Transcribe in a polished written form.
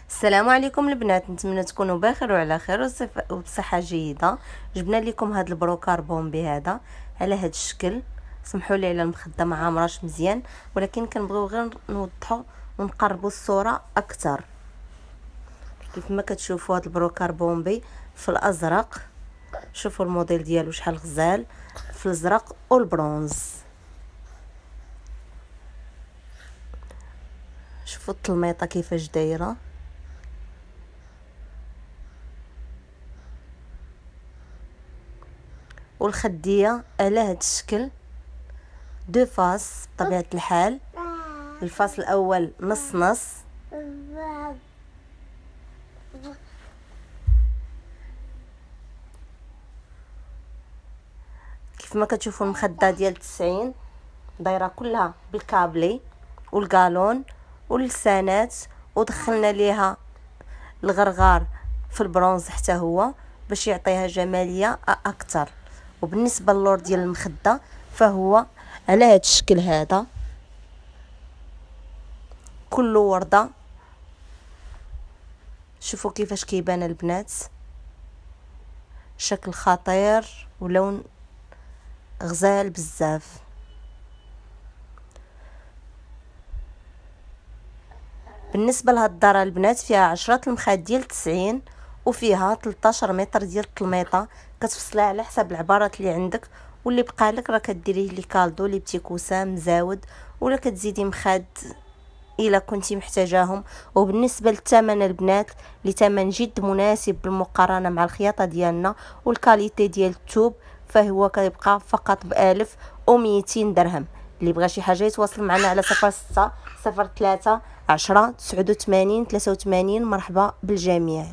السلام عليكم البنات، نتمنى تكونوا بخير وعلى خير وبصحه جيده. جبنا لكم هذا البروكار بومبي هذا على هذا الشكل. سمحوا لي على المخده ما عامراش مزيان، ولكن كنبغيو غير نوضحوا ونقربوا الصوره اكثر. كيف ما كتشوفوا هذا البروكار بومبي في الازرق، شوفوا الموديل ديالو شحال غزال في الازرق والبرونز. شوفوا التلميطه كيفاش دايره، والخديه على هذا الشكل دو فاس بطبيعه الحال. الفاس الاول نص نص، كيف ما كتشوفوا المخده ديال 90 دايره كلها بالكابلي والقالون واللسانات، ودخلنا ليها الغرغار في البرونز حتى هو باش يعطيها جماليه اكثر. وبالنسبه للور ديال المخده فهو على هذا الشكل هذا، كله ورده. شوفوا كيفاش كيبان البنات، شكل خطير ولون غزال بزاف. بالنسبه لهاد الدار البنات فيها 10 المخاد ديال 90، وفيها 13 متر ديال التلميطه، كتفصليها على حسب العبارات اللي عندك، واللي بقى لك راه كديريه لي كالدو لي بتي كوسان مزاود، ولا كتزيدي مخاد الا كنتي محتاجاهم. وبالنسبه للثمن البنات، لثمن جد مناسب بالمقارنه مع الخياطه ديالنا والكاليتي ديال الثوب، فهو كيبقى فقط ب1200 درهم. اللي بغى شي حاجه يتواصل معنا على 06 03 10 89 83. مرحبا بالجميع.